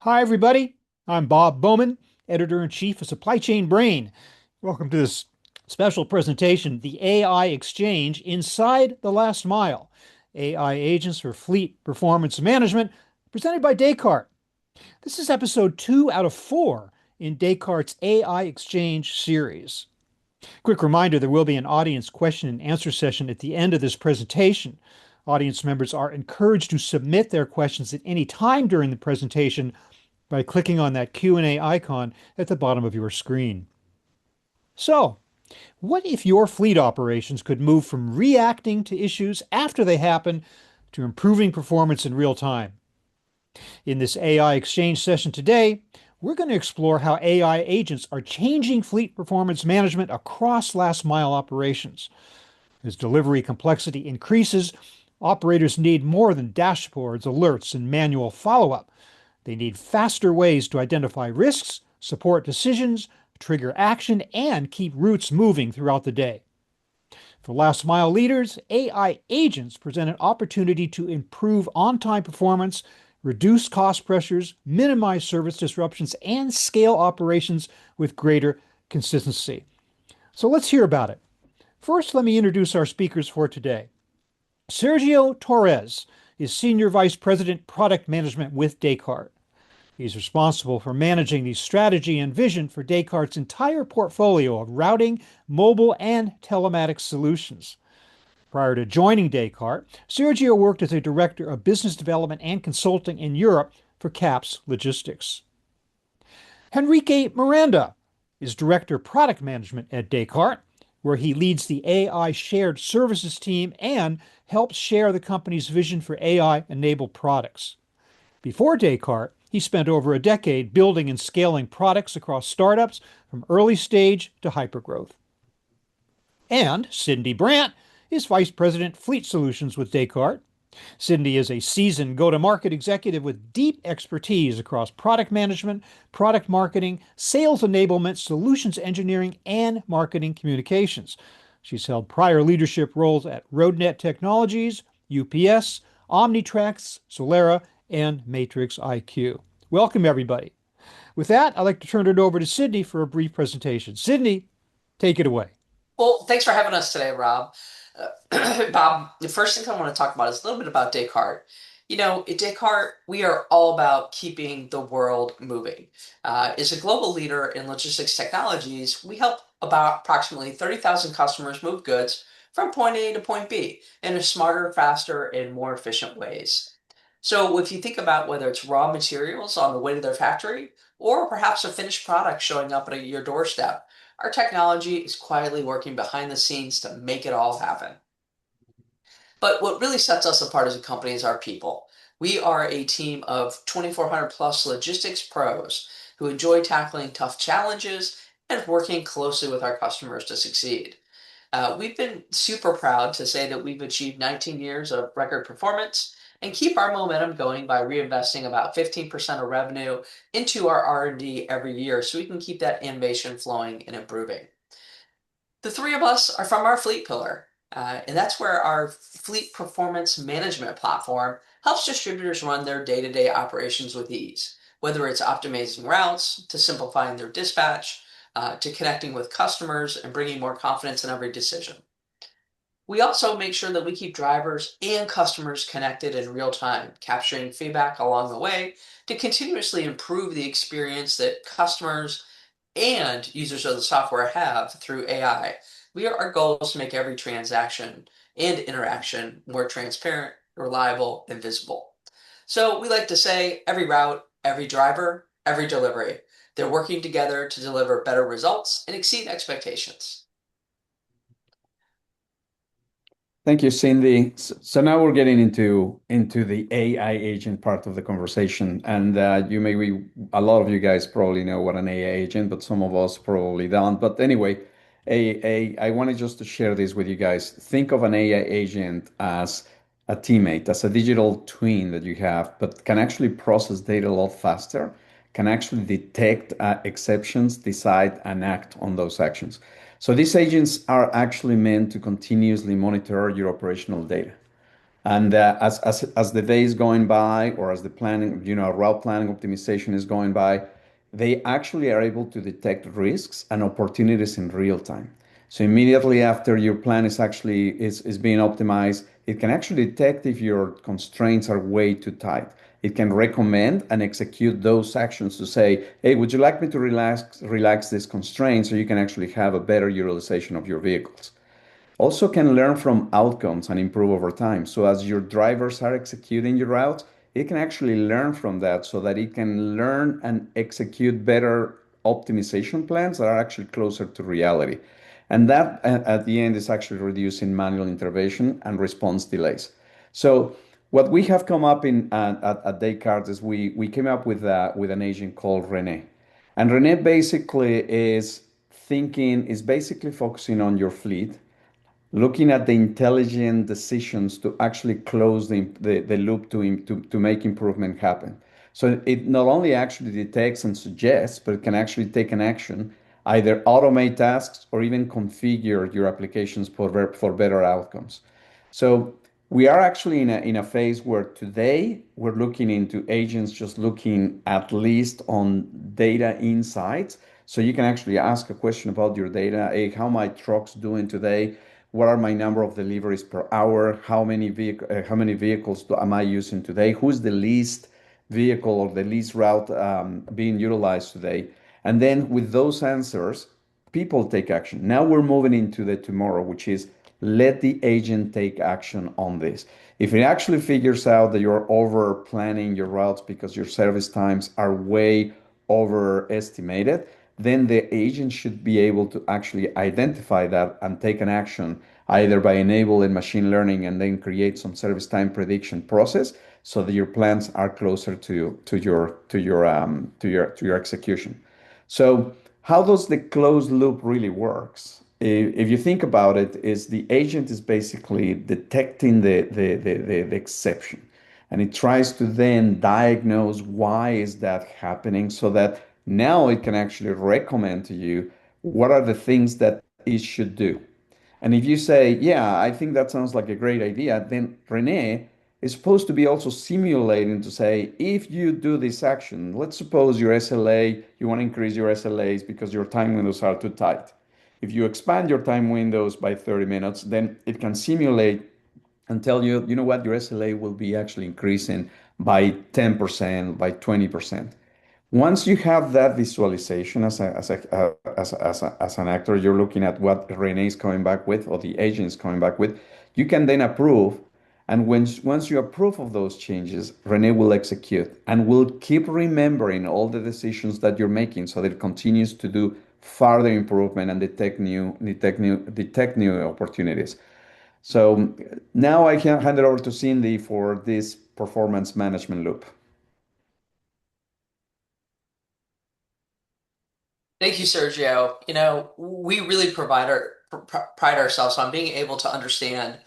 Hi, everybody. I'm Bob Bowman, Editor-in-Chief of Supply Chain Brain. Welcome to this special presentation, the AI Exchange Inside the Last Mile, AI Agents for Fleet Performance Management, presented by Descartes. This is episode 2 out of 4 in Descartes' AI Exchange series. Quick reminder, there will be an audience question and answer session at the end of this presentation. Audience members are encouraged to submit their questions at any time during the presentation by clicking on that Q&A icon at the bottom of your screen. So, what if your fleet operations could move from reacting to issues after they happen to improving performance in real time? In this AI exchange session today, we're going to explore how AI agents are changing fleet performance management across last mile operations. As delivery complexity increases, operators need more than dashboards, alerts, and manual follow-up. They need faster ways to identify risks, support decisions, trigger action, and keep routes moving throughout the day. For last mile leaders, AI agents present an opportunity to improve on time performance, reduce cost pressures, minimize service disruptions, and scale operations with greater consistency. So let's hear about it. First, let me introduce our speakers for today. Sergio Torres is Senior Vice President Product Management with Descartes. He's responsible for managing the strategy and vision for Descartes' entire portfolio of routing, mobile, and telematics solutions. Prior to joining Descartes, Sergio worked as a director of business development and consulting in Europe for CAPS Logistics. Henrique Miranda is director of product management at Descartes, where he leads the AI shared services team and helps share the company's vision for AI-enabled products. Before Descartes, he spent over a decade building and scaling products across startups from early stage to hypergrowth. And Cindy Brandt is Vice President Fleet Solutions with Descartes. Cindy is a seasoned go-to-market executive with deep expertise across product management, product marketing, sales enablement, solutions engineering, and marketing communications. She's held prior leadership roles at RoadNet Technologies, UPS, Omnitrax, Solera, and Matrix IQ. Welcome, everybody. With that, I'd like to turn it over to Sydney for a brief presentation. Sydney, take it away. Well, thanks for having us today, Rob. Bob, the first thing I want to talk about is a little bit about Descartes. At Descartes, we are all about keeping the world moving. As a global leader in logistics technologies, we help about approximately 30,000 customers move goods from point A to point B in a smarter, faster, and more efficient ways. So if you think about whether it's raw materials on the way to their factory or perhaps a finished product showing up at your doorstep, our technology is quietly working behind the scenes to make it all happen. But what really sets us apart as a company is our people. We are a team of 2,400 plus logistics pros who enjoy tackling tough challenges and working closely with our customers to succeed. We've been super proud to say that we've achieved 19 years of record performance and keep our momentum going by reinvesting about 15% of revenue into our R&D every year so we can keep that innovation flowing and improving. The three of us are from our fleet pillar, and that's where our fleet performance management platform helps distributors run their day-to-day operations with ease, whether it's optimizing routes, to simplifying their dispatch, to connecting with customers and bringing more confidence in every decision. We also make sure that we keep drivers and customers connected in real time, capturing feedback along the way to continuously improve the experience that customers and users of the software have through AI. Our goal is to make every transaction and interaction more transparent, reliable, and visible. So we like to say every route, every driver, every delivery, they're working together to deliver better results and exceed expectations. Thank you, Cindy. So now we're getting into the AI agent part of the conversation, and a lot of you guys probably know what an AI agent, but some of us probably don't. But anyway, I wanted just to share this with you guys. Think of an AI agent as a teammate, as a digital twin that you have, but can actually process data a lot faster, can actually detect exceptions, decide, and act on those actions. So these agents are actually meant to continuously monitor your operational data. And as the day is going by, or as the planning, route planning optimization is going by, they actually are able to detect risks and opportunities in real time. So immediately after your plan is being optimized, it can actually detect if your constraints are way too tight. It can recommend and execute those actions to say, hey, would you like me to relax this constraint so you can actually have a better utilization of your vehicles? Also can learn from outcomes and improve over time. So as your drivers are executing your routes, it can actually learn from that so that it can learn and execute better optimization plans that are actually closer to reality. And that at the end is actually reducing manual intervention and response delays. So what we have come up at Descartes is we came up with an agent called Rene. And Rene basically is basically focusing on your fleet, looking at the intelligent decisions to actually close the loop to make improvement happen. So it not only actually detects and suggests, but it can actually take an action, either automate tasks or even configure your applications for better outcomes. So we are actually in a phase where today we're looking into agents just looking at least on data insights. So you can actually ask a question about your data. Hey, how my trucks doing today? What are my number of deliveries per hour? How many vehicles am I using today? Who's the least vehicle or the least route being utilized today? And then with those answers, people take action. Now we're moving into the tomorrow, which is let the agent take action on this. If it actually figures out that you're over planning your routes because your service times are way overestimated, then the agent should be able to actually identify that and take an action either by enabling machine learning and then create some service time prediction process so that your plans are closer to your execution. So how does the closed loop really works? If you think about it, is the agent is basically detecting the exception, and it tries to then diagnose why is that happening so that now it can actually recommend to you what are the things that it should do. And if you say, yeah, I think that sounds like a great idea, then Rene is supposed to be also simulating to say, if you do this action, let's suppose your SLA, you want to increase your SLAs because your time windows are too tight. If you expand your time windows by 30 minutes, then it can simulate and tell you, you know what, your SLA will be actually increasing by 10%, by 20%. Once you have that visualization as an actor, you're looking at what Rene is coming back with or the agent is coming back with, you can then approve. And once you approve of those changes, Rene will execute and will keep remembering all the decisions that you're making so that it continues to do further improvement and detect new opportunities. So now I can hand it over to Cindy for this performance management loop. Thank you, Sergio. We really pride ourselves on being able to understand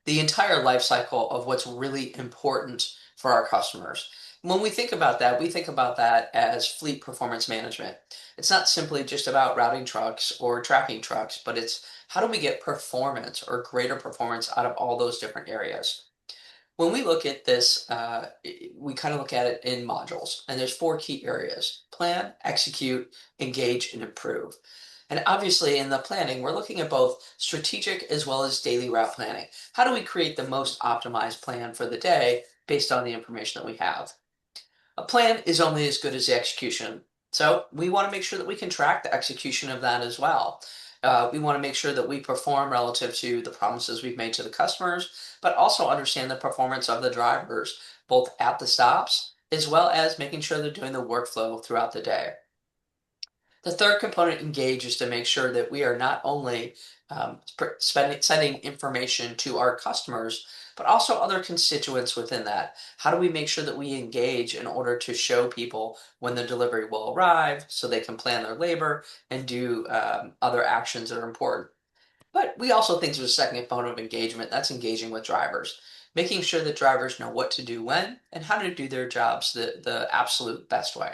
the entire life cycle of what's really important for our customers. When we think about that, we think about that as fleet performance management. It's not simply just about routing trucks or tracking trucks, but it's how do we get performance or greater performance out of all those different areas. When we look at this, we kind of look at it in modules, and there's four key areas: plan, execute, engage, and improve. And obviously, in the planning, we're looking at both strategic as well as daily route planning. How do we create the most optimized plan for the day based on the information that we have? A plan is only as good as the execution. So we want to make sure that we can track the execution of that as well. We want to make sure that we perform relative to the promises we've made to the customers, but also understand the performance of the drivers, both at the stops as well as making sure they're doing the workflow throughout the day. The third component, engage, is to make sure that we are not only sending information to our customers, but also other constituents within that. How do we make sure that we engage in order to show people when the delivery will arrive so they can plan their labor and do other actions that are important? But we also think there's a second component of engagement that's engaging with drivers, making sure that drivers know what to do when and how to do their jobs the absolute best way.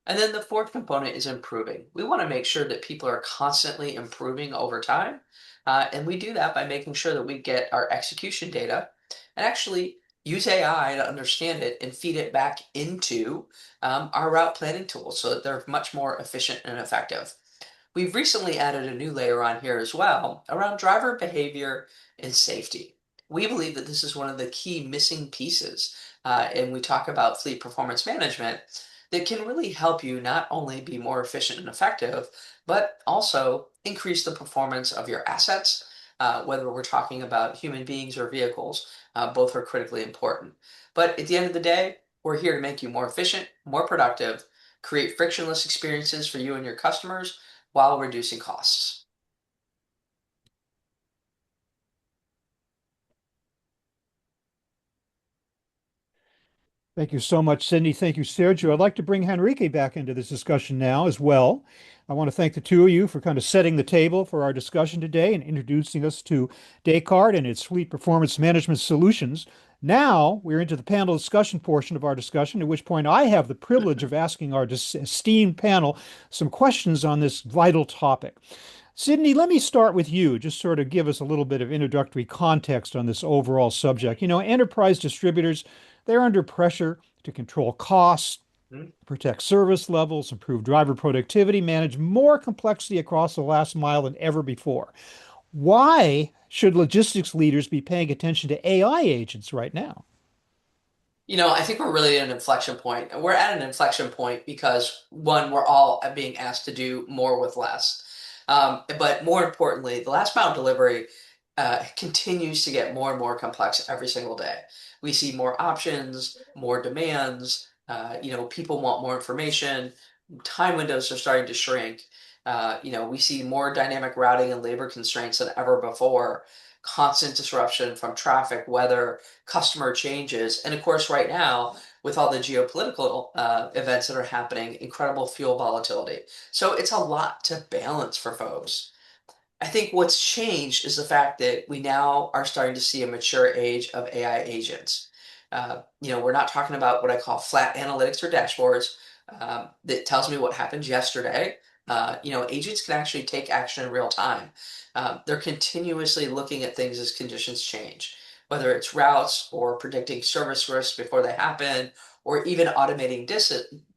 And then the fourth component is improving. We want to make sure that people are constantly improving over time. And we do that by making sure that we get our execution data and actually use AI to understand it and feed it back into our route planning tools so that they're much more efficient and effective. We've recently added a new layer on here as well around driver behavior and safety. We believe that this is one of the key missing pieces, and we talk about fleet performance management that can really help you not only be more efficient and effective, but also increase the performance of your assets, whether we're talking about human beings or vehicles. Both are critically important. But at the end of the day, we're here to make you more efficient, more productive, create frictionless experiences for you and your customers while reducing costs. Thank you so much, Cindy. Thank you, Sergio. I'd like to bring Henrique back into this discussion now as well. I want to thank the two of you for kind of setting the table for our discussion today and introducing us to Descartes and its fleet performance management solutions. Now we're into the panel discussion portion of our discussion, at which point I have the privilege of asking our esteemed panel some questions on this vital topic. Sydney, let me start with you. Just sort of give us a little bit of introductory context on this overall subject. Enterprise distributors, they're under pressure to control costs, Hmm? protect service levels, improve driver productivity, manage more complexity across the last mile than ever before. Why should logistics leaders be paying attention to AI agents right now? I think we're really at an inflection point. And we're at an inflection point because, one, we're all being asked to do more with less. But more importantly, the last mile delivery continues to get more and more complex every single day. We see more options, more demands. People want more information. Time windows are starting to shrink. We see more dynamic routing and labor constraints than ever before. Constant disruption from traffic, weather, customer changes, and of course, right now, with all the geopolitical events that are happening, incredible fuel volatility. So it's a lot to balance for folks. I think what's changed is the fact that we now are starting to see a mature age of AI agents. We're not talking about what I call flat analytics or dashboards that tells me what happened yesterday. Agents can actually take action in real time. They're continuously looking at things as conditions change, whether it's routes or predicting service risks before they happen, or even automating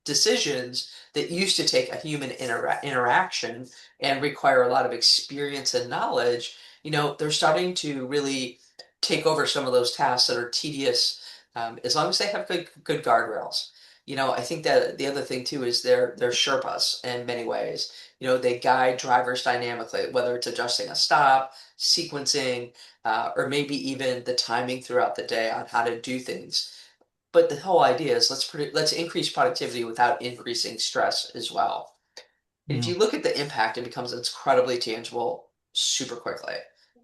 decisions that used to take a human interaction and require a lot of experience and knowledge. They're starting to really take over some of those tasks that are tedious, as long as they have good guardrails. I think that the other thing too is they're Sherpas in many ways. They guide drivers dynamically, whether it's adjusting a stop, sequencing, or maybe even the timing throughout the day on how to do things. But the whole idea is let's increase productivity without increasing stress as well. And if Yeah. you look at the impact, it becomes incredibly tangible super quickly.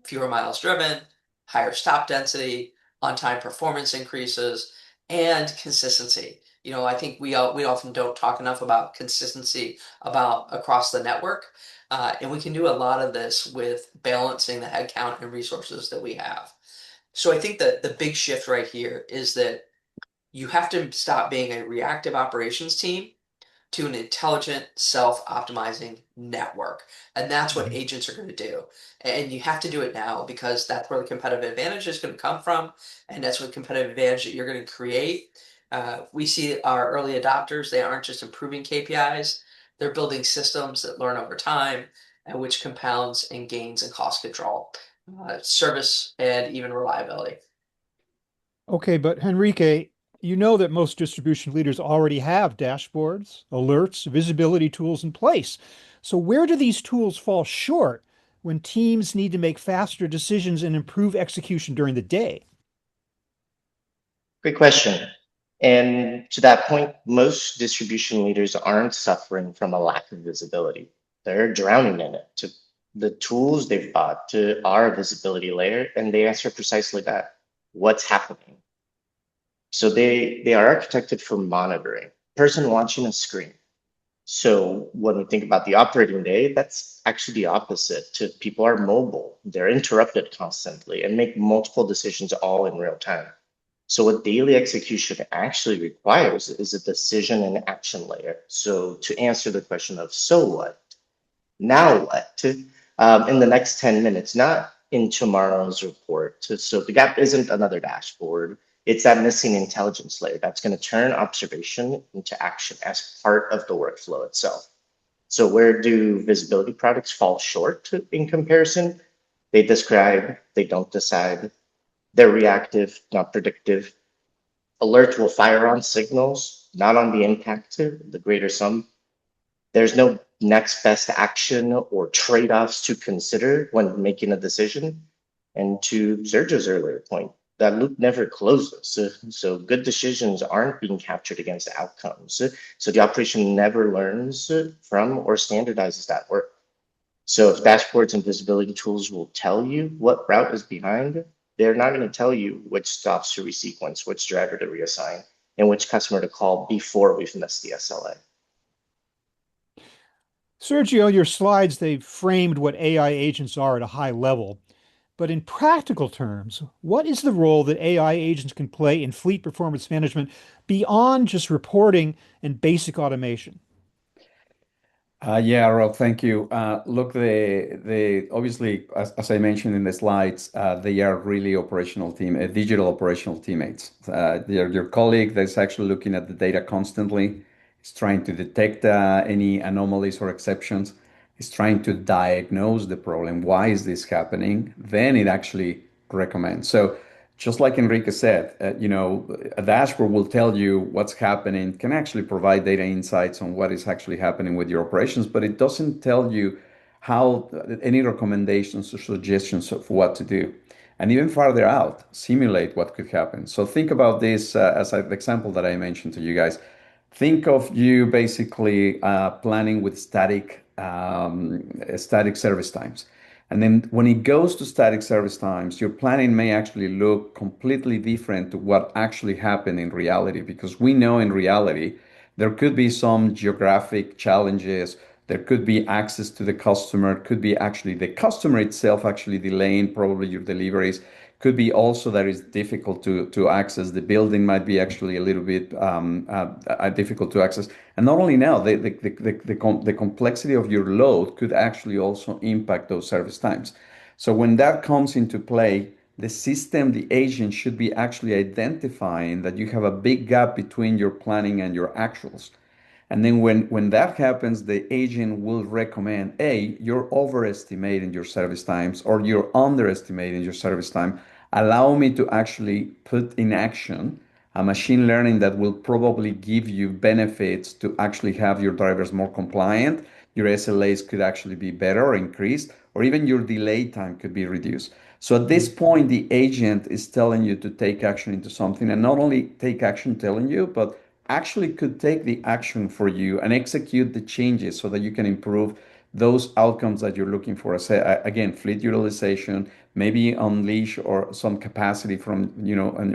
Fewer miles driven, higher stop density, on-time performance increases, and consistency. I think we often don't talk enough about consistency about across the network, and we can do a lot of this with balancing the headcount and resources that we have. So I think that the big shift right here is that you have to stop being a reactive operations team to an intelligent, self-optimizing network. And that's what Mhm. agents are going to do. And you have to do it now because that's where the competitive advantage is going to come from. And that's what competitive advantage that you're going to create. We see our early adopters, they aren't just improving KPIs, they're building systems that learn over time and which compounds and gains in cost control, service, and even reliability. Okay, but Henrique, you know that most distribution leaders already have dashboards, alerts, visibility tools in place. So where do these tools fall short when teams need to make faster decisions and improve execution during the day? Great question. And to that point, most distribution leaders aren't suffering from a lack of visibility. They're drowning in it. To the tools they've bought to our visibility layer, and they answer precisely that. What's happening? So they are architected for monitoring. Person watching a screen. So when we think about the operating day, that's actually the opposite. To people are mobile. They're interrupted constantly and make multiple decisions all in real time. So what daily execution actually requires is a decision and action layer. So to answer the question of so what, now what, in the next 10 minutes, not in tomorrow's report. So the gap isn't another dashboard. It's that missing intelligence layer that's going to turn observation into action as part of the workflow itself. So where do visibility products fall short in comparison? They describe, they don't decide. They're reactive, not predictive. Alert will fire on signals, not on the impact to the greater sum. There's no next best action or trade-offs to consider when making a decision. And to Sergio's earlier point, that loop never closes. So good decisions aren't being captured against outcomes. So the operation never learns from or standardizes that work. So if dashboards and visibility tools will tell you what route is behind, they're not going to tell you which stops to resequence, which driver to reassign, and which customer to call before we've missed the SLA. Sergio, your slides, they framed what AI agents are at a high level. But in practical terms, what is the role that AI agents can play in fleet performance management beyond just reporting and basic automation? Yeah, Rob, thank you. Look, the obviously, as I mentioned in the slides, they are really operational team, digital operational teammates. They are your colleague that's actually looking at the data constantly. Is trying to detect any anomalies or exceptions. Is trying to diagnose the problem. Why is this happening? Then it actually recommends. So just like Enrique said, a dashboard will tell you what's happening, can actually provide data insights on what is actually happening with your operations, but it doesn't tell you how any recommendations or suggestions of what to do. And even farther out, simulate what could happen. So think about this as an example that I mentioned to you guys. Think of you basically planning with static service times. And then when it goes to static service times, your planning may actually look completely different to what actually happened in reality, because we know in reality there could be some geographic challenges. There could be access to the customer, could be actually the customer itself actually delaying probably your deliveries. Could be also that it's difficult to access. The building might be actually a little bit difficult to access. And not only now, the complexity of your load could actually also impact those service times. So when that comes into play, the system, the agent should be actually identifying that you have a big gap between your planning and your actuals. And then when that happens, the agent will recommend, hey, you're overestimating your service times or you're underestimating your service time. Allow me to actually put in action a machine learning that will probably give you benefits to actually have your drivers more compliant. Your SLAs could actually be better or increased, or even your delay time could be reduced. So at this point, the agent is telling you to take action into something, and not only take action telling you, but actually could take the action for you and execute the changes so that you can improve those outcomes that you're looking for. Say, again, fleet utilization, maybe unleash or some capacity from,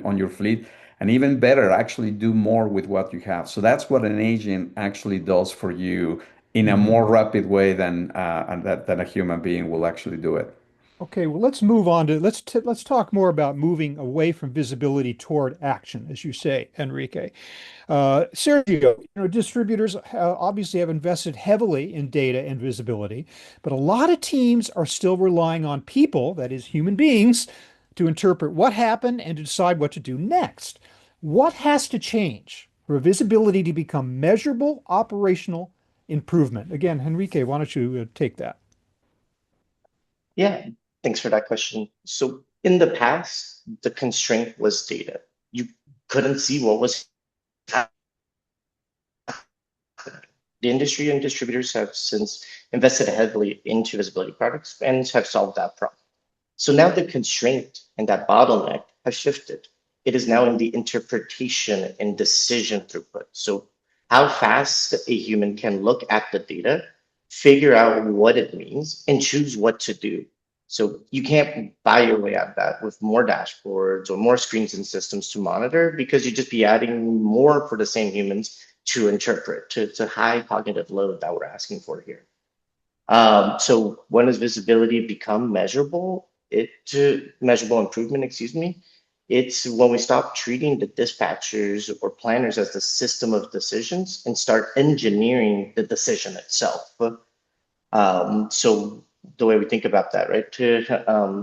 on your fleet, and even better, actually do more with what you have. So that's what an agent actually does for you in a more rapid way than than a human being will actually do it. Okay, well, let's move on to let's talk more about moving away from visibility toward action, as you say, Enrique. Sergio, distributors obviously have invested heavily in data and visibility, but a lot of teams are still relying on people, that is, human beings, to interpret what happened and to decide what to do next. What has to change for visibility to become measurable operational improvement? Again, Enrique, why don't you take that? Yeah, thanks for that question. So in the past, the constraint was data. You couldn't see what was happening. The industry and distributors have since invested heavily into visibility products and have solved that problem. So now the constraint and that bottleneck has shifted. It is now in the interpretation and decision throughput. So how fast a human can look at the data, figure out what it means, and choose what to do. So you can't buy your way out of that with more dashboards or more screens and systems to monitor, because you just be adding more for the same humans to interpret, to high cognitive load that we're asking for here. So when does visibility become measurable? Measurable improvement, excuse me. It's when we stop treating the dispatchers or planners as the system of decisions and start engineering the decision itself. So the way we think about that, right?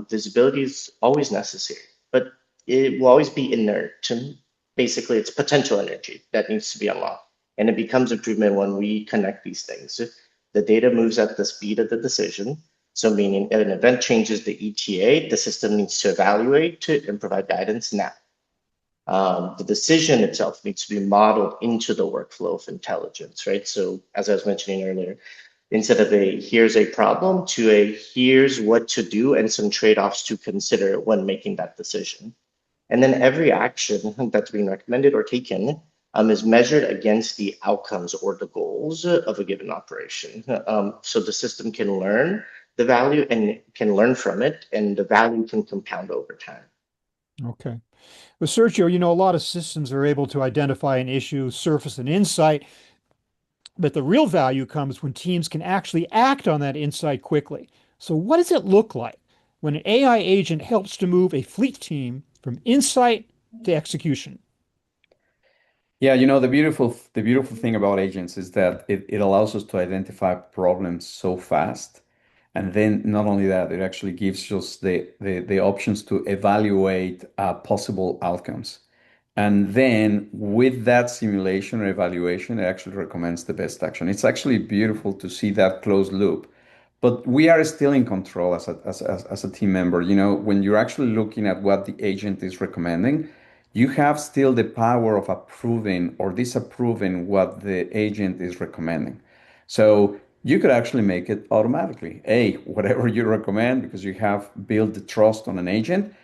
Visibility is always necessary, but it will always be inert. Basically, it's potential energy that needs to be unlocked, and it becomes improvement when we connect these things. The data moves at the speed of the decision. So, meaning if an event changes the ETA, the system needs to evaluate it and provide guidance now. The decision itself needs to be modeled into the workflow of intelligence, right? So, as I was mentioning earlier, instead of a here's a problem to a here's what to do and some trade-offs to consider when making that decision. And then every action that's being recommended or taken is measured against the outcomes or the goals of a given operation. So the system can learn the value and can learn from it, and the value can compound over time. Okay. With Sergio, a lot of systems are able to identify an issue, surface an insight, but the real value comes when teams can actually act on that insight quickly. So, what does it look like when an AI agent helps to move a fleet team from insight to execution? Yeah, the beautiful thing about agents is that it allows us to identify problems so fast. And then not only that, it actually gives us the options to evaluate possible outcomes. And then with that simulation or evaluation, it actually recommends the best action. It's actually beautiful to see that closed loop. But we are still in control as a team member. When you're actually looking at what the agent is recommending, you have still the power of approving or disapproving what the agent is recommending. So you could actually make it automatically. A, whatever you recommend, because you have built the trust on an agent,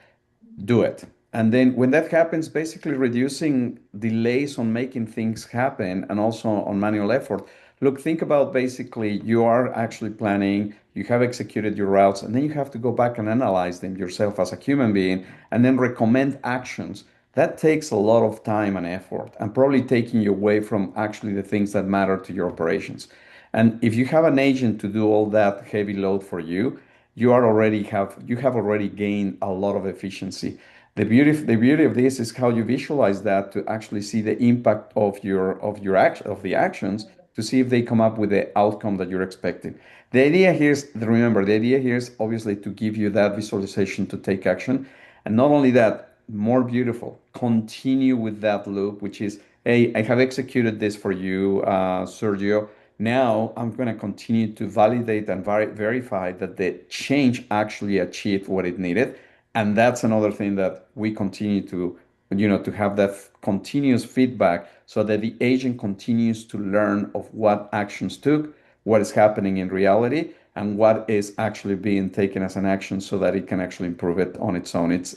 do it. And then when that happens, basically reducing delays on making things happen and also on manual effort. Look, think about basically you are actually planning, you have executed your routes, and then you have to go back and analyze them yourself as a human being and then recommend actions. That takes a lot of time and effort and probably taking you away from actually the things that matter to your operations. And if you have an agent to do all that heavy load for you, you have already gained a lot of efficiency. The beauty of this is how you visualize that to actually see the impact of the actions to see if they come up with the outcome that you're expecting. The idea here is obviously to give you that visualization to take action. And not only that, more beautiful, continue with that loop, which is, hey, I have executed this for you, Sergio. Now I'm going to continue to validate and verify that the change actually achieved what it needed. And that's another thing that we continue to have that continuous feedback so that the agent continues to learn of what actions took, what is happening in reality, and what is actually being taken as an action so that it can actually improve it on its own. It's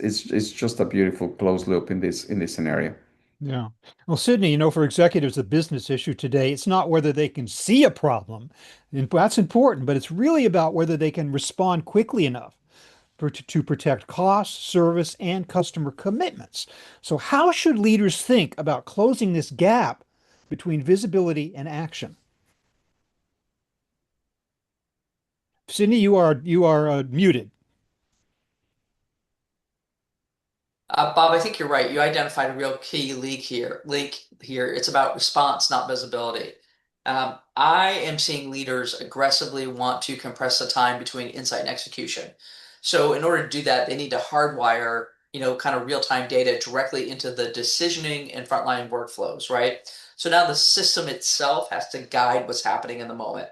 just a beautiful closed loop in this scenario. Yeah. Well, Sydney, for executives, the business issue today, it's not whether they can see a problem, and that's important, but it's really about whether they can respond quickly enough to protect costs, service, and customer commitments. So, how should leaders think about closing this gap between visibility and action? Sydney, you are muted. Bob, I think you're right. You identified a real key leak here. Link here. It's about response, not visibility. I am seeing leaders aggressively want to compress the time between insight and execution. So in order to do that, they need to hardwire, kind of real-time data directly into the decisioning and frontline workflows, right? So now the system itself has to guide what's happening in the moment.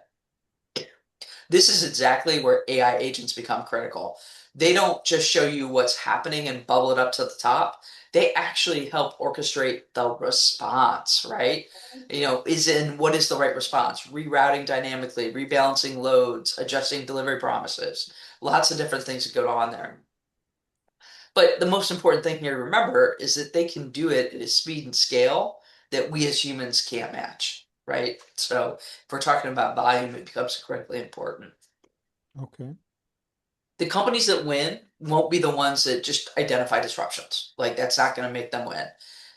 This is exactly where AI agents become critical. They don't just show you what's happening and bubble it up to the top. They actually help orchestrate the response, right? What is the right response? Rerouting dynamically, rebalancing loads, adjusting delivery promises. Lots of different things that go on there. But the most important thing here to remember is that they can do it at a speed and scale that we as humans can't match, right? So if we're talking about volume, it becomes critically important. Okay. The companies that win won't be the ones that just identify disruptions. Like that's not going to make them win.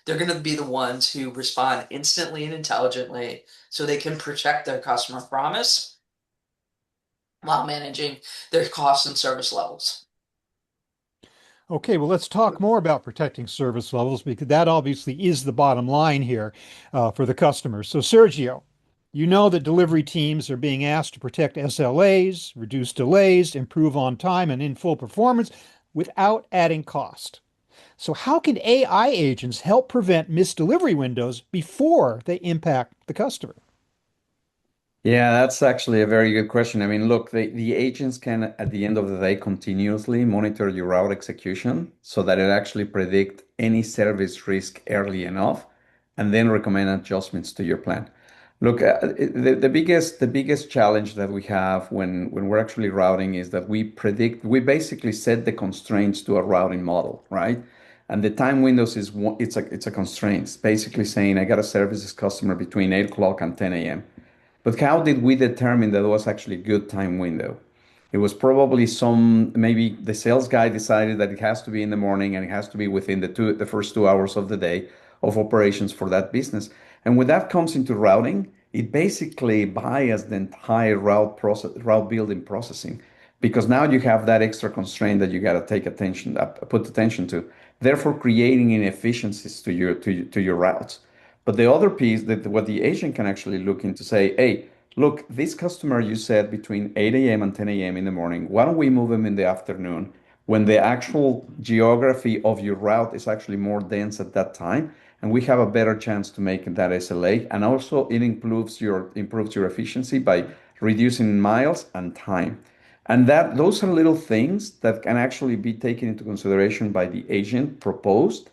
They're going to be the ones who respond instantly and intelligently so they can protect their customer promise while managing their costs and service levels. Okay, well, let's talk more about protecting service levels because that obviously is the bottom line here for the customers. So, Sergio, You know that delivery teams are being asked to protect SLAs, reduce delays, improve on time and in full performance without adding cost. So, how can AI agents help prevent missed delivery windows before they impact the customer? Yeah, that's actually a very good question. I mean, look, the agents can, at the end of the day, continuously monitor your route execution so that it actually predict any service risk early enough and then recommend adjustments to your plan. Look, the biggest challenge that we have when we're actually routing is that we basically set the constraints to a routing model, right? And the time windows is one, it's a constraint. It's basically saying I got to service this customer between 8 o'clock and 10 a.m. But how did we determine that it was actually a good time window? It was probably maybe the sales guy decided that it has to be in the morning and it has to be within the first 2 hours of the day of operations for that business. And when that comes into routing, it basically biased the entire route building processing, because now you have that extra constraint that you got to put attention to, therefore creating inefficiencies to your routes. But the other piece that what the agent can actually look into say, hey, look, this customer you said between 8 a.m. and 10 a.m. in the morning, why don't we move them in the afternoon when the actual geography of your route is actually more dense at that time, and we have a better chance to make that SLA. And also it improves your efficiency by reducing miles and time. And that those are little things that can actually be taken into consideration by the agent proposed.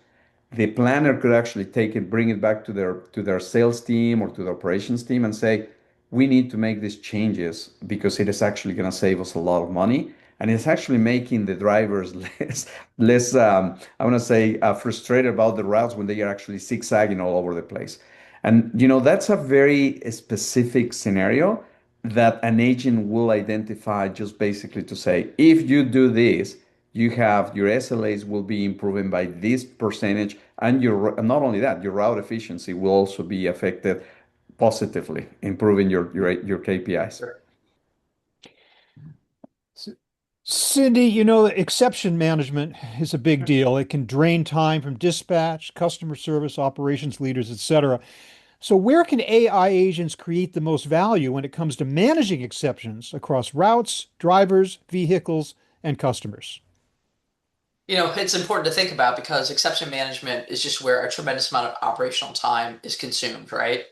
The planner could actually take it, bring it back to their sales team or to the operations team and say, we need to make these changes because it is actually going to save us a lot of money. And it's actually making the drivers less, I want to say, frustrated about the routes when they are actually zigzagging all over the place. And that's a very specific scenario that an agent will identify, just basically to say, if you do this, you have your SLAs will be improving by this percentage, and not only that, your route efficiency will also be affected positively, improving your KPIs. Sure. Cindy, exception management is a big deal. It can drain time from dispatch, customer service, operations leaders, etc. So, where can AI agents create the most value when it comes to managing exceptions across routes, drivers, vehicles, and customers? It's important to think about because exception management is just where a tremendous amount of operational time is consumed, right?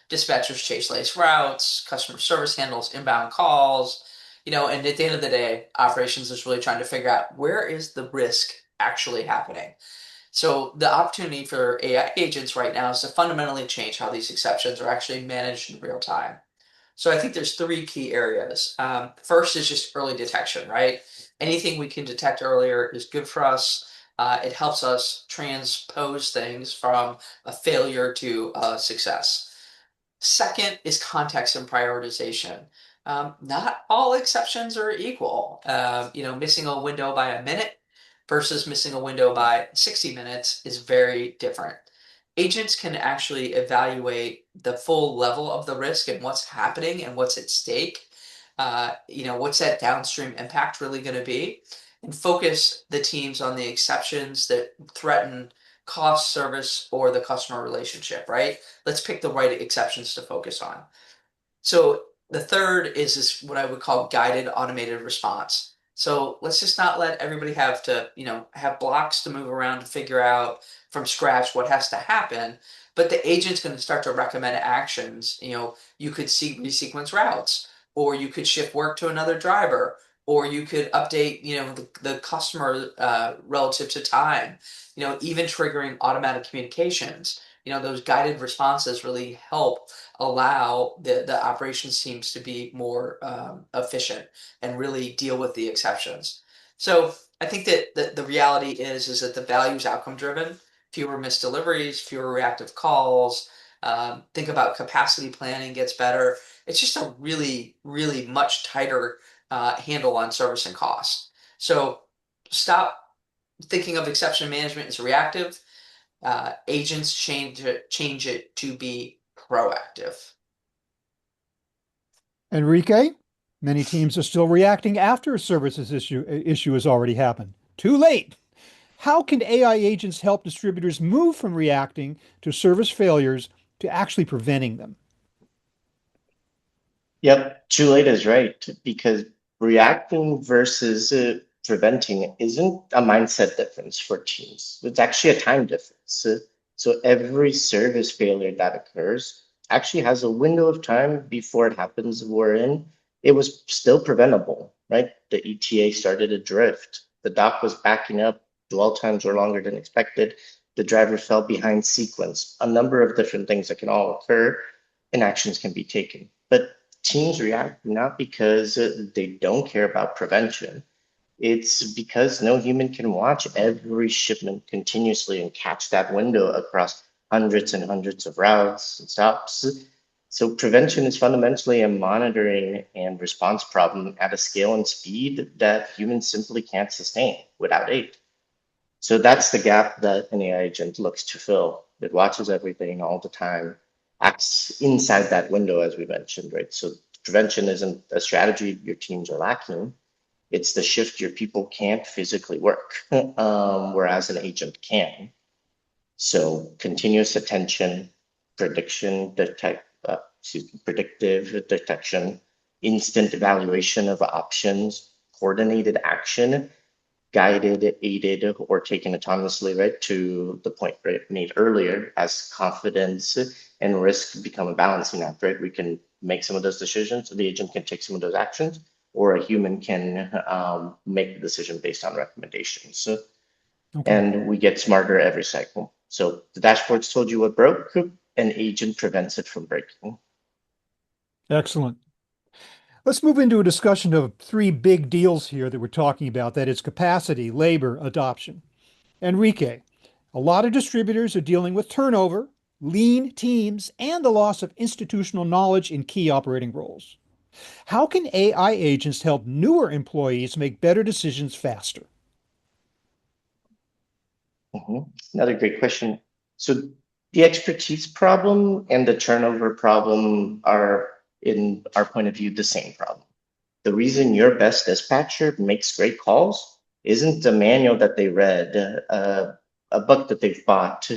Dispatchers chase lace routes, customer service handles inbound calls, and at the end of the day, operations is really trying to figure out where is the risk actually happening. So the opportunity for AI agents right now is to fundamentally change how these exceptions are actually managed in real time. So I think there's three key areas. First is just early detection, right? Anything we can detect earlier is good for us. It helps us transpose things from a failure to a success. Second is context and prioritization. Not all exceptions are equal. Missing a window by a minute versus missing a window by 60 minutes is very different. Agents can actually evaluate the full level of the risk and what's happening and what's at stake. What's that downstream impact really going to be? And focus the teams on the exceptions that threaten cost, service, or the customer relationship, right? Let's pick the right exceptions to focus on. So the third is this what I would call guided automated response. So let's just not let everybody have to, have blocks to move around to figure out from scratch what has to happen. But the agent's going to start to recommend actions. You could see resequence routes, or you could shift work to another driver, or you could update, the customer relative to time. Even triggering automatic communications. Those guided responses really help allow the operations teams to be more efficient and really deal with the exceptions. So I think that the reality is that the value is outcome driven, fewer missed deliveries, fewer reactive calls. Think about capacity planning gets better. It's just a really, really much tighter handle on service and cost. So stop thinking of exception management as reactive. Agents change it to be proactive. Enrique, many teams are still reacting after a services issue has already happened. Too late. How can AI agents help distributors move from reacting to service failures to actually preventing them? Yep, too late is right because reacting versus preventing isn't a mindset difference for teams. It's actually a time difference. So every service failure that occurs actually has a window of time before it happens wherein it was still preventable, right? The ETA started to drift. The dock was backing up. Dwell times were longer than expected. The driver fell behind sequence. A number of different things that can all occur and actions can be taken. But teams react not because they don't care about prevention. It's because no human can watch every shipment continuously and catch that window across hundreds and hundreds of routes and stops. So prevention is fundamentally a monitoring and response problem at a scale and speed that humans simply can't sustain without aid. So that's the gap that an AI agent looks to fill. It watches everything all the time, acts inside that window, as we mentioned, right? So prevention isn't a strategy your teams are lacking. It's the shift your people can't physically work, whereas an agent can. So continuous attention, predictive detection, instant evaluation of options, coordinated action, guided, aided, or taken autonomously, right? To the point right, made earlier, as confidence and risk become a balancing act, right? We can make some of those decisions, the agent can take some of those actions, or a human can make the decision based on recommendations. Okay, And we get smarter every cycle. So the dashboards told you what broke, an agent prevents it from breaking. excellent. Let's move into a discussion of three big deals here that we're talking about. That is capacity, labor, adoption. Enrique, a lot of distributors are dealing with turnover, lean teams, and the loss of institutional knowledge in key operating roles. How can AI agents help newer employees make better decisions faster? Another great question. So the expertise problem and the turnover problem are, in our point of view, the same problem. The reason your best dispatcher makes great calls isn't a manual that they read, a book that they've bought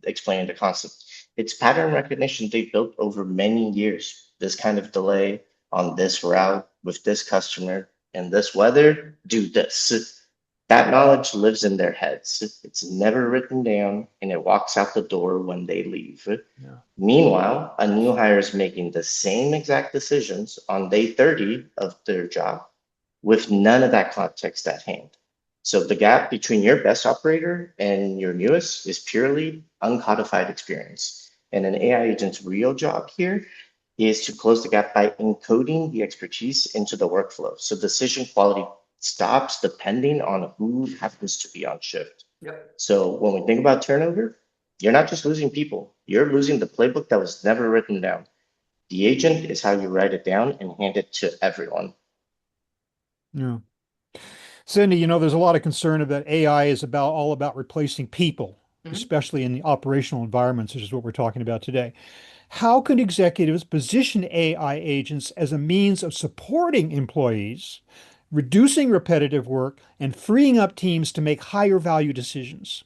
explaining the concept. It's pattern recognition they've built over many years. This kind of delay on this route with this customer and this weather, do this. That knowledge lives in their heads. It's never written down and it walks out the door when they leave. Yeah. Meanwhile, a new hire is making the same exact decisions on day 30 of their job with none of that context at hand. So the gap between your best operator and your newest is purely uncodified experience. And an AI agent's real job here is to close the gap by encoding the expertise into the workflow. So decision quality stops depending on who happens to be on shift. Yep. So when we think about turnover, you're not just losing people, you're losing the playbook that was never written down. The agent is how you write it down and hand it to everyone. Yeah. Cindy, there's a lot of concern that AI is all about replacing people, Mhm. especially in the operational environments, which is what we're talking about today. How can executives position AI agents as a means of supporting employees, reducing repetitive work, and freeing up teams to make higher value decisions?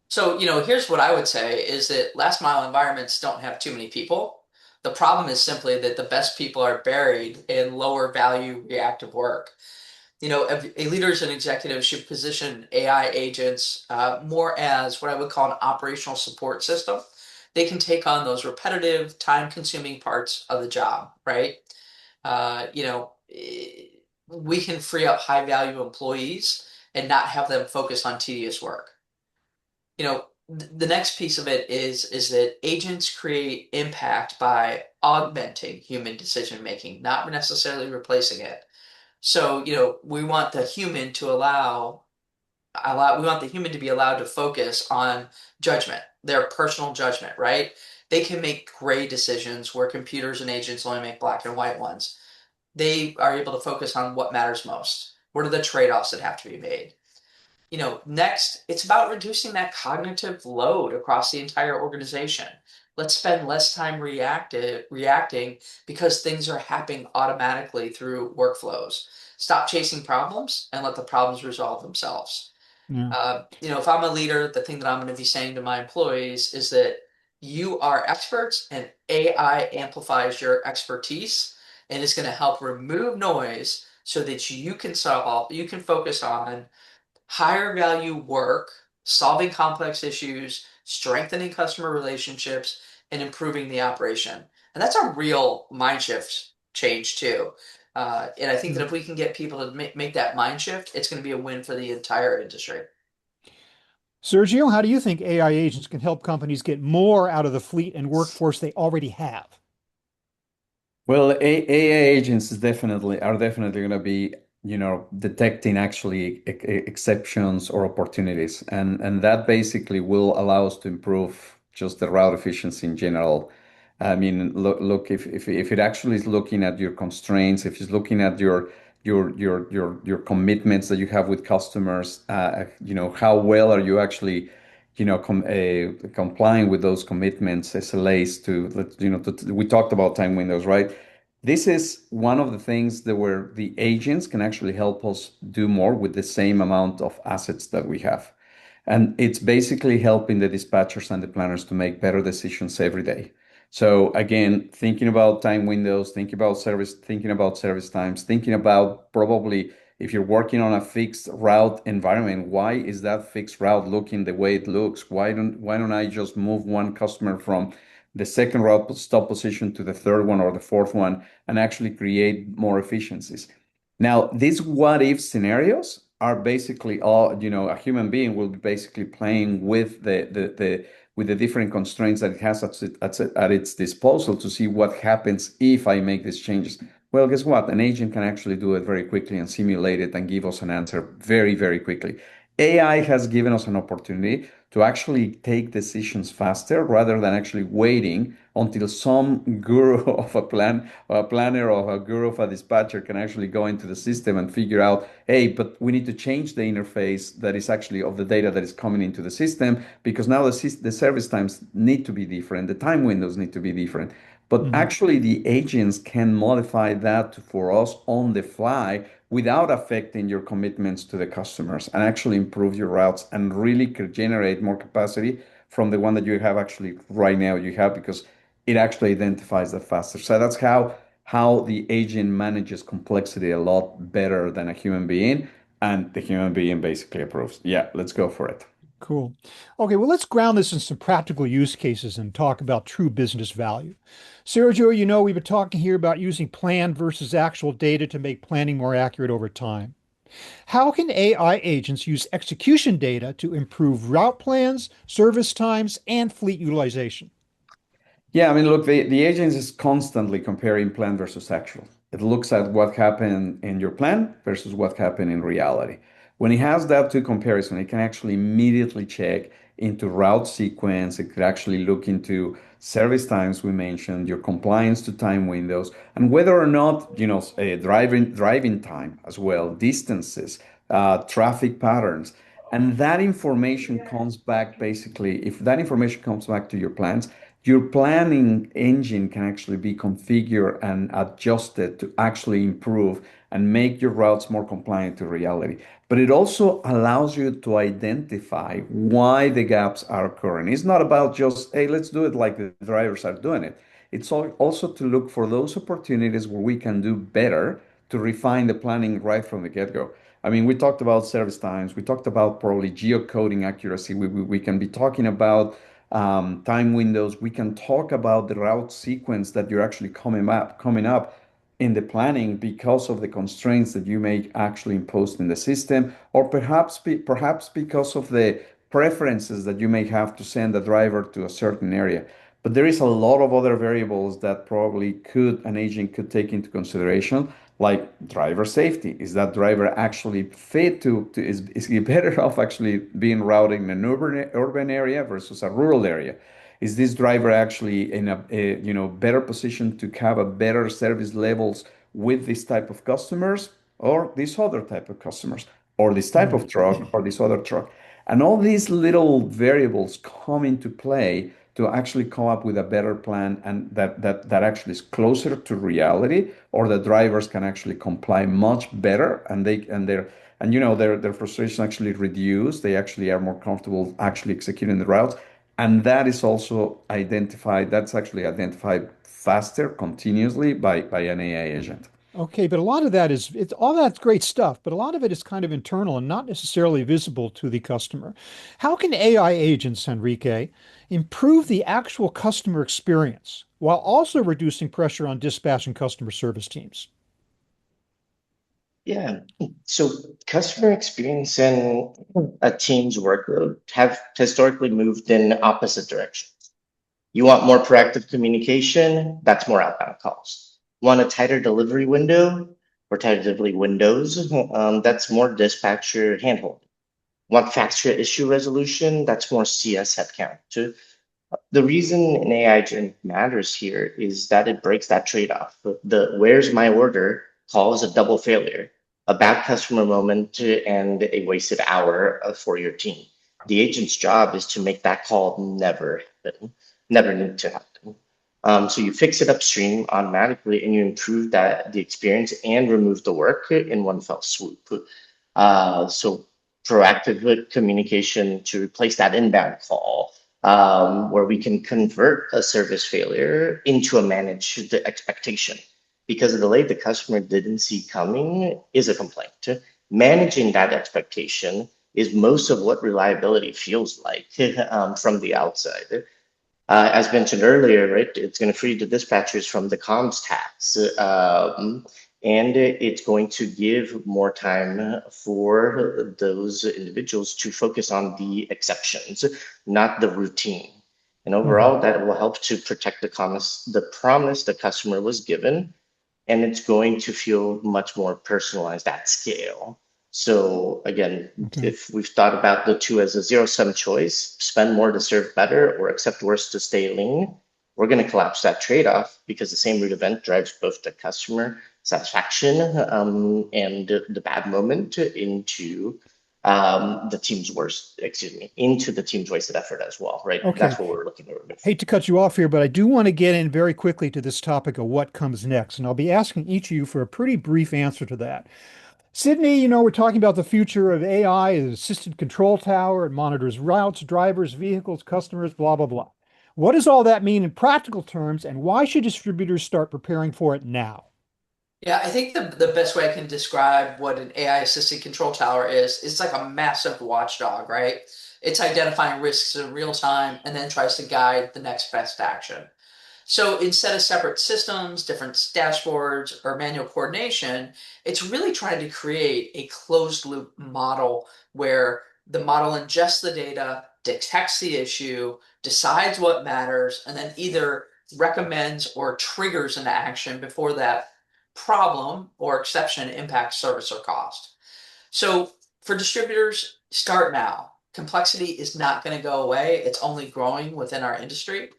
So, here's what I would say is that last mile environments don't have too many people. The problem is simply that the best people are buried in lower value reactive work. A leaders and executives should position AI agents more as what I would call an operational support system. They can take on those repetitive, time-consuming parts of the job, right? We can free up high-value employees and not have them focus on tedious work. The next piece of it is that agents create impact by augmenting human decision making, not necessarily replacing it. So, we want the human to we want the human to be allowed to focus on judgment, their personal judgment, right? They can make gray decisions where computers and agents only make black and white ones. They are able to focus on what matters most. What are the trade-offs that have to be made? Next, it's about reducing that cognitive load across the entire organization. Let's spend less time reacting because things are happening automatically through workflows. Stop chasing problems and let the problems resolve themselves. Yeah. If I'm a leader, the thing that I'm going to be saying to my employees is that You are experts, and AI amplifies your expertise and is going to help remove noise so that you can focus on higher value work, solving complex issues, strengthening customer relationships, and improving the operation. And that's a real mind shift change too. And I think that Hmm. if we can get people to make that mind shift, it's going to be a win for the entire industry. Sergio, how do you think AI agents can help companies get more out of the fleet and workforce they already have? Well, AI agents are definitely going to be, detecting actually exceptions or opportunities, and that basically will allow us to improve just the route efficiency in general. I mean, look, if it actually is looking at your constraints, if it's looking at your commitments that you have with customers, how well are you actually complying with those commitments, SLAs we talked about time windows, right? This is one of the things that where the agents can actually help us do more with the same amount of assets that we have. And it's basically helping the dispatchers and the planners to make better decisions every day. So again, thinking about time windows, thinking about service times, thinking about probably if you're working on a fixed route environment, why is that fixed route looking the way it looks? Why don't I just move one customer from the second route stop position to the third one or the fourth one and actually create more efficiencies? Now, these what if scenarios are basically all, a human being will be basically playing with the different constraints that it has at its disposal to see what happens if I make these changes. Well, guess what? An agent can actually do it very quickly and simulate it and give us an answer very, very quickly. AI has given us an opportunity to actually take decisions faster rather than actually waiting until some guru of a planner or a guru of a dispatcher can actually go into the system and figure out, hey, but we need to change the interface that is actually of the data that is coming into the system because now the service times need to be different, the time windows need to be different. But Hmm. actually, the agents can modify that for us on the fly without affecting your commitments to the customers and actually improve your routes and really generate more capacity from the one that you have actually right now you have because it actually identifies that faster. So that's how the agent manages complexity a lot better than a human being. And the human being basically approves. Yeah, let's go for it. Cool. Okay, well, let's ground this in some practical use cases and talk about true business value. Sergio, we've been talking here about using plan versus actual data to make planning more accurate over time. How can AI agents use execution data to improve route plans, service times, and fleet utilization? Yeah, I mean, look, the agent is constantly comparing plan versus actual. It looks at what happened in your plan versus what happened in reality. When it has that two comparison, it can actually immediately check into route sequence. It could actually look into service times we mentioned, your compliance to time windows, and whether or not, driving time as well, distances, traffic patterns. And that information comes back basically, if that information comes back to your plans, your planning engine can actually be configured and adjusted to actually improve and make your routes more compliant to reality. But it also allows you to identify why the gaps are occurring. It's not about just, hey, let's do it like the drivers are doing it. It's also to look for those opportunities where we can do better to refine the planning right from the get-go. I mean, we talked about service times. We talked about probably geocoding accuracy. We can be talking about time windows. We can talk about the route sequence that you're actually coming up in the planning because of the constraints that you may actually impose in the system, or perhaps because of the preferences that you may have to send a driver to a certain area. But there is a lot of other variables that probably an agent could take into consideration, like driver safety. Is that driver actually fit is he better off actually being routed in an urban area versus a rural area? Is this driver actually in a better position to have a better service levels with this type of customers or this other type of customers or this type Hmm. of truck or this other truck? And all these little variables come into play to actually come up with a better plan and that actually is closer to reality, or the drivers can actually comply much better and their frustration actually reduce. They actually are more comfortable actually executing the routes, And that is also identified, that's actually identified faster continuously by an AI agent. Okay, but a lot of that is it's all that's great stuff, but a lot of it is kind of internal and not necessarily visible to the customer. How can AI agents, Enrique, improve the actual customer experience while also reducing pressure on dispatch and customer service teams? Yeah. So customer experience and a team's workload have historically moved in opposite directions. You want more proactive communication, that's more outbound calls. Want a tighter delivery window or tighter delivery windows, that's more dispatcher handhold. Want faster issue resolution, that's more CS headcount. So the reason an AI agent matters here is that it breaks that trade-off. The where's my order call is a double failure, a bad customer moment and a wasted hour for your team. The agent's job is to make that call never happen, never need to happen. So you fix it upstream automatically and you improve the experience and remove the work in one fell swoop. So proactive communication to replace that inbound call, where we can convert a service failure into a managed expectation. Because a delay the customer didn't see coming is a complaint. Managing that expectation is most of what reliability feels like from the outside. As mentioned earlier, right, it's going to free the dispatchers from the comms tax, and it's going to give more time for those individuals to focus on the exceptions, not the routine. And Mhm. overall, that will help to protect the promise the customer was given, and it's going to feel much more personalized at scale. So again, Okay. if we've thought about the two as a zero-sum choice, spend more to serve better or accept worse to stay lean, we're going to collapse that trade-off because the same root event drives both the customer satisfaction and the bad moment into the team's wasted effort as well, right? Okay. That's what we're looking to remove. Hate to cut you off here, but I do want to get in very quickly to this topic of what comes next. And I'll be asking each of you for a pretty brief answer to that. Sydney, we're talking about the future of AI, an assisted control tower. It monitors routes, drivers, vehicles, customers, blah, blah, blah. What does all that mean in practical terms, and why should distributors start preparing for it now? Yeah, I think the best way I can describe what an AI assisted control tower is, it's like a massive watchdog, right? It's identifying risks in real time and then tries to guide the next best action. So instead of separate systems, different dashboards, or manual coordination, it's really trying to create a closed loop model where the model ingests the data, detects the issue, decides what matters, and then either recommends or triggers an action before that problem or exception impacts service or cost. So for distributors, start now. Complexity is not going to go away. It's only growing within our industry.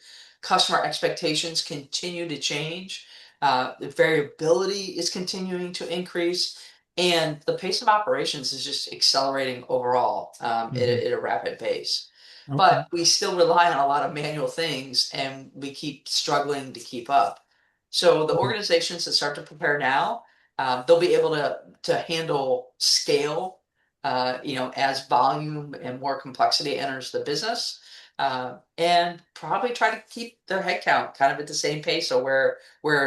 Customer expectations continue to change. The variability is continuing to increase. And the pace of operations is just accelerating overall Hmm. at a rapid pace. Okay. But we still rely on a lot of manual things and we keep struggling to keep up. So the Okay. organizations that start to prepare now, they'll be able to handle scale, as volume and more complexity enters the business, and probably try to keep their headcount kind of at the same pace of where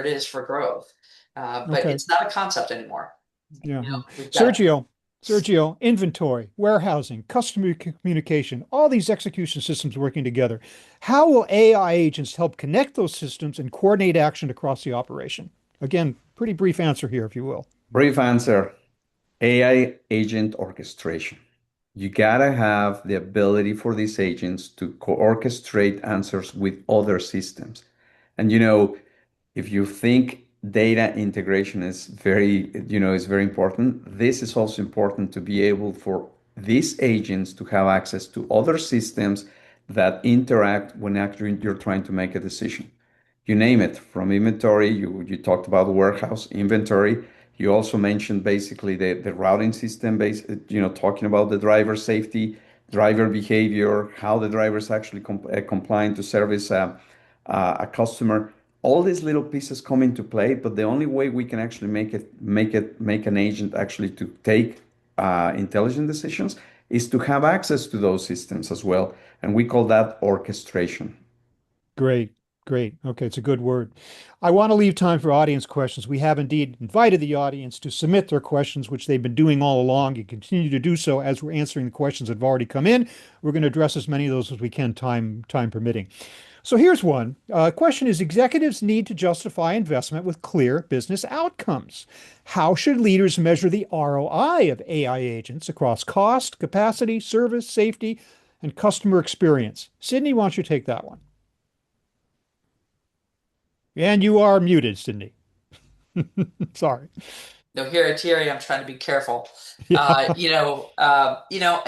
it is for growth. But Okay. it's not a concept anymore. Yeah. Yeah. We've got Sergio, inventory, warehousing, customer communication, all these execution systems working together. How will AI agents help connect those systems and coordinate action across the operation? Again, pretty brief answer here, if you will. Brief answer. AI agent orchestration. You gotta have the ability for these agents to orchestrate answers with other systems. And if you think data integration is very important, this is also important to be able for these agents to have access to other systems that interact when actually you're trying to make a decision. You name it, from inventory, you talked about warehouse inventory. You also mentioned basically the routing system, talking about the driver safety, driver behavior, how the driver is actually complying to service a customer. All these little pieces come into play, but the only way we can actually make an agent actually to take intelligent decisions is to have access to those systems as well. And we call that orchestration. Great, great. Okay, it's a good word. I want to leave time for audience questions. We have indeed invited the audience to submit their questions, which they've been doing all along and continue to do so as we're answering the questions that have already come in. We're going to address as many of those as we can, time permitting. So here's one. Question is, executives need to justify investment with clear business outcomes. How should leaders measure the ROI of AI agents across cost, capacity, service, safety, and customer experience? Sydney, why don't you take that one? And you are muted, Sydney. Sorry. No, here at Thierry, I'm trying to be careful. Yeah. I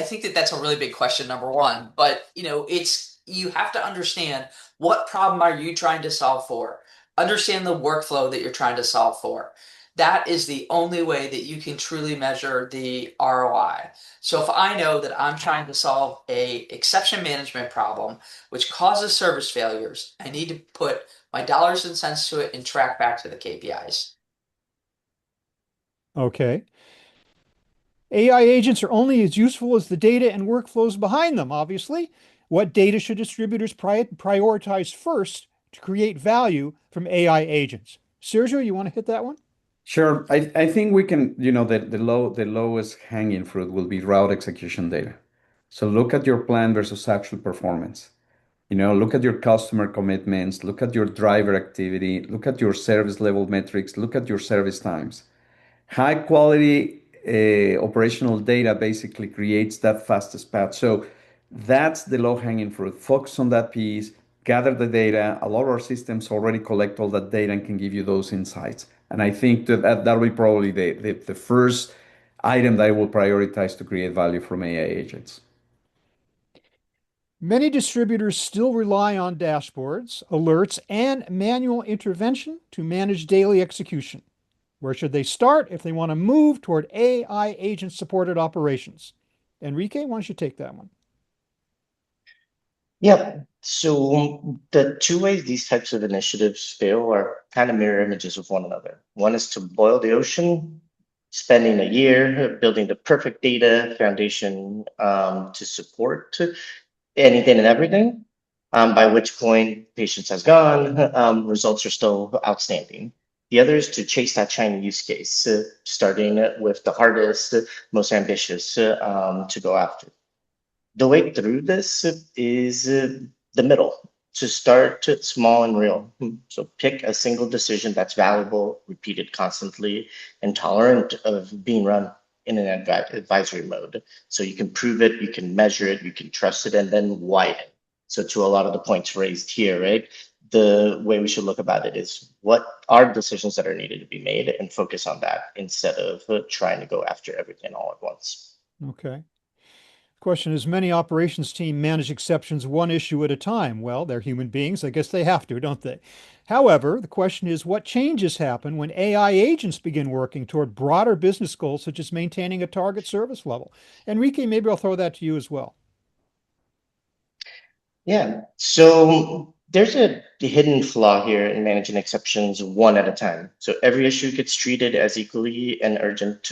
think that that's a really big question, number one. But it's you have to understand what problem are you trying to solve for. Understand the workflow that you're trying to solve for. That is the only way that you can truly measure the ROI. So if I know that I'm trying to solve a exception management problem, which causes service failures, I need to put my dollars and cents to it and track back to the KPIs. Okay. AI agents are only as useful as the data and workflows behind them, obviously. What data should distributors prioritize first to create value from AI agents? Sergio, you want to hit that one? Sure. I think we can, the lowest hanging fruit will be route execution data. So look at your plan versus actual performance. Look at your customer commitments, look at your driver activity, look at your service level metrics, look at your service times. High quality operational data basically creates that fastest path. So that's the low hanging fruit. Focus on that piece, gather the data. A lot of our systems already collect all that data and can give you those insights. And I think that will be probably the first item that I will prioritize to create value from AI agents. Many distributors still rely on dashboards, alerts, and manual intervention to manage daily execution. Where should they start if they want to move toward AI agent supported operations? Enrique, why don't you take that one? Yeah. So the two ways these types of initiatives fail are kind of mirror images of one another. One is to boil the ocean, spending a year building the perfect data foundation to support anything and everything, by which point patience has gone, results are still outstanding. The other is to chase that shiny use case, starting with the hardest, most ambitious to go after. The way through this is the middle. To start small and real. So pick a single decision that's valuable, repeated constantly, and tolerant of being run in an advisory mode. So you can prove it, you can measure it, you can trust it, and then widen. So to a lot of the points raised here, right? The way we should look about it is what are decisions that are needed to be made and focus on that instead of trying to go after everything all at once. Okay. Question is, many operations team manage exceptions one issue at a time. Well, they're human beings. I guess they have to, don't they? However, the question is, what changes happen when AI agents begin working toward broader business goals, such as maintaining a target service level? Enrique, maybe I'll throw that to you as well. Yeah. So there's a hidden flaw here in managing exceptions one at a time. So every issue gets treated as equally and urgent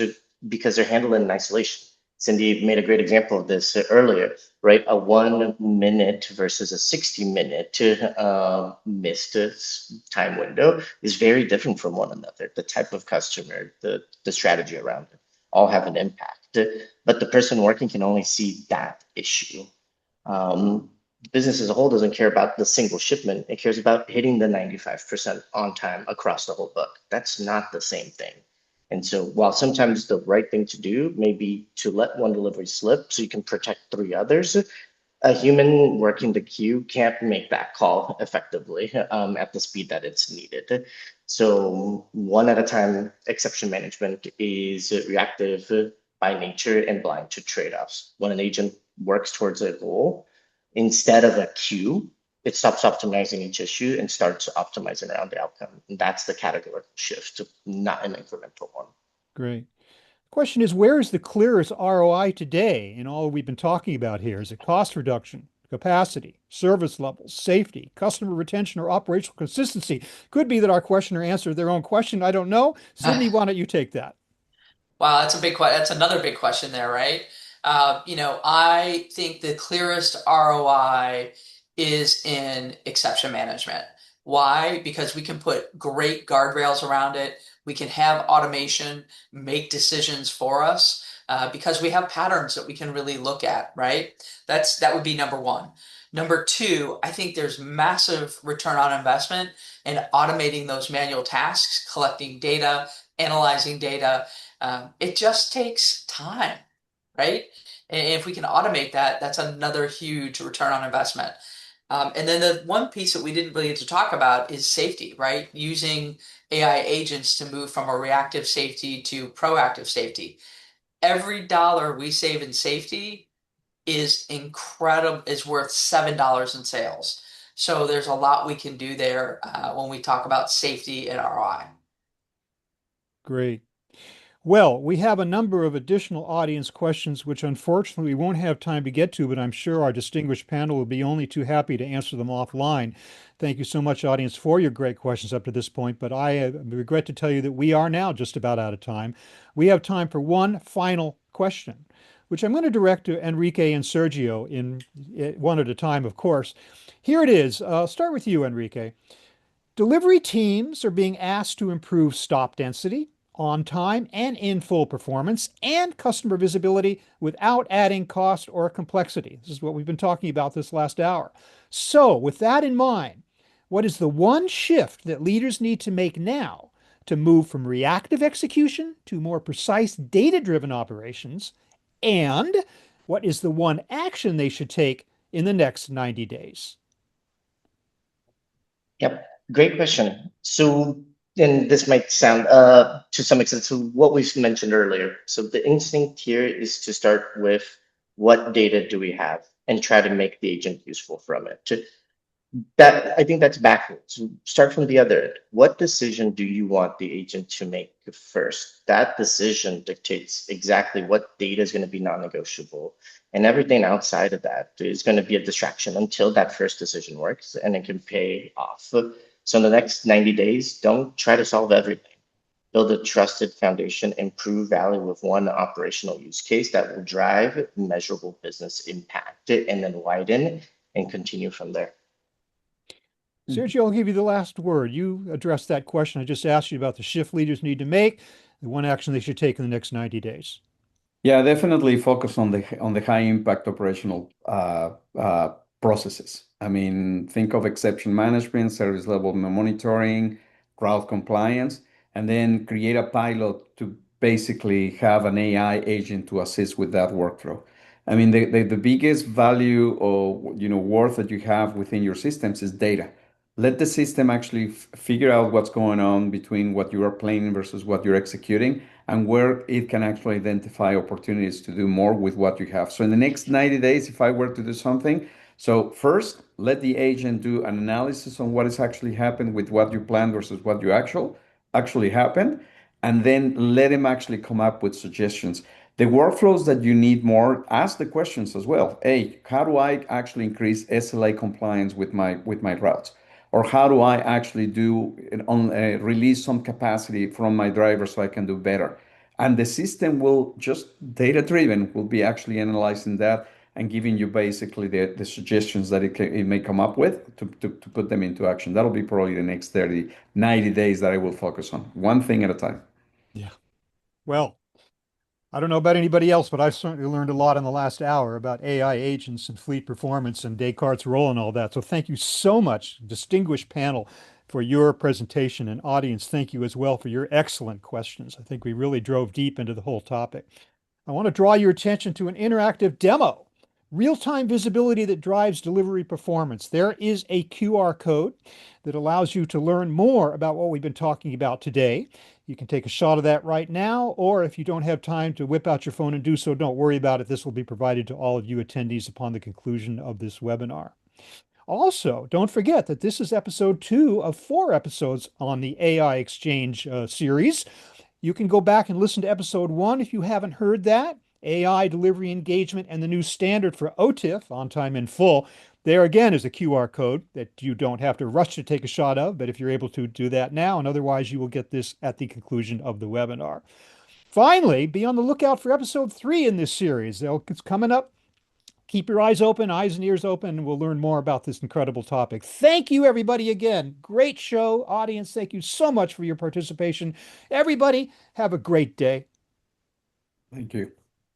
because they're handled in isolation. Cindy made a great example of this earlier, right? A 1 minute versus a 60-minute missed time window is very different from one another. The type of customer, the strategy around it, all have an impact. But the person working can only see that issue. Um, Business as a whole doesn't care about the single shipment. It cares about hitting the 95% on time across the whole book. That's not the same thing. And so while sometimes the right thing to do may be to let one delivery slip so you can protect three others, a human working the queue can't make that call effectively at the speed that it's needed. So one at a time exception management is reactive by nature and blind to trade-offs. When an agent works towards a goal, instead of a queue, it stops optimizing each issue and starts optimizing around the outcome. And that's the categorical shift, not an incremental one. Great. Question is, where is the clearest ROI today in all we've been talking about here? Is it cost reduction, capacity, service levels, safety, customer retention, or operational consistency? Could be that our questioner answered their own question. I don't know. Sydney, why don't you take that? Wow, that's a big question. That's another big question there, right? I think the clearest ROI is in exception management. Why? Because we can put great guardrails around it. We can have automation make decisions for us because we have patterns that we can really look at, right? That would be number one. Number two, I think there's massive return on investment in automating those manual tasks, collecting data, analyzing data. It just takes time, right? And if we can automate that, that's another huge return on investment. And then the one piece that we didn't really get to talk about is safety, right? Using AI agents to move from a reactive safety to proactive safety. Every dollar we save in safety is incredible, is worth $7 in sales. So there's a lot we can do there when we talk about safety and ROI. Great. Well, we have a number of additional audience questions, which unfortunately we won't have time to get to, but I'm sure our distinguished panel will be only too happy to answer them offline. Thank you so much, audience, for your great questions up to this point, but I regret to tell you that we are now just about out of time. We have time for one final question, which I'm going to direct to Enrique and Sergio in one at a time, of course. Here it is. I'll start with you, Enrique. Delivery teams are being asked to improve stop density, on time, and in full performance, and customer visibility without adding cost or complexity. This is what we've been talking about this last hour. So, with that in mind, what is the one shift that leaders need to make now to move from reactive execution to more precise data-driven operations? And what is the one action they should take in the next 90 days? Yep, great question. So, and this might sound to some extent to what we mentioned earlier. So the instinct here is to start with what data do we have and try to make the agent useful from it. That I think that's backwards. Start from the other end. What decision do you want the agent to make first? That decision dictates exactly what data is going to be non-negotiable, and everything outside of that is going to be a distraction until that first decision works and it can pay off. So in the next 90 days, don't try to solve everything. Build a trusted foundation and prove value with one operational use case that will drive measurable business impact and then widen and continue from there. Sergio, I'll give you the last word. You addressed that question. I just asked you about the shift leaders need to make, the one action they should take in the next 90 days. Yeah, definitely focus on the high impact operational processes. I mean, think of exception management, service level monitoring, crowd compliance, and then create a pilot to basically have an AI agent to assist with that workflow. I mean, the biggest value or worth that you have within your systems is data. Let the system actually figure out what's going on between what you are planning versus what you're executing and where it can actually identify opportunities to do more with what you have. So in the next 90 days, if I were to do something, so first, let the agent do an analysis on what has actually happened with what you planned versus what you actually happened, and then let him actually come up with suggestions. The workflows that you need more, ask the questions as well. Hey, how do I actually increase SLA compliance with my routes? Or how do I actually release some capacity from my driver so I can do better? And the system will just data driven will be actually analyzing that and giving you basically the suggestions that it may come up with to put them into action. That'll be probably the next 30, 90 days that I will focus on, one thing at a time. Yeah. Well, I don't know about anybody else, but I've certainly learned a lot in the last hour about AI agents and fleet performance and Descartes' role and all that. So thank you so much, distinguished panel, for your presentation, and audience, thank you as well for your excellent questions. I think we really drove deep into the whole topic. I want to draw your attention to an interactive demo, real-time visibility that drives delivery performance. There is a QR code that allows you to learn more about what we've been talking about today. You can take a shot of that right now, or if you don't have time to whip out your phone and do so, don't worry about it. This will be provided to all of you attendees upon the conclusion of this webinar. Also, don't forget that this is episode 2 of 4 episodes on the AI Exchange series. You can go back and listen to episode 1 if you haven't heard that. AI delivery engagement and the new standard for OTIF, on time in full. There again is a QR code that you don't have to rush to take a shot of, but if you're able to do that now, and otherwise you will get this at the conclusion of the webinar. finally, be on the lookout for episode 3 in this series. It's coming up. Keep your eyes and ears open, and we'll learn more about this incredible topic. Thank you, everybody, again. Great show, audience. Thank you so much for your participation. Everybody, have a great day. Thank you.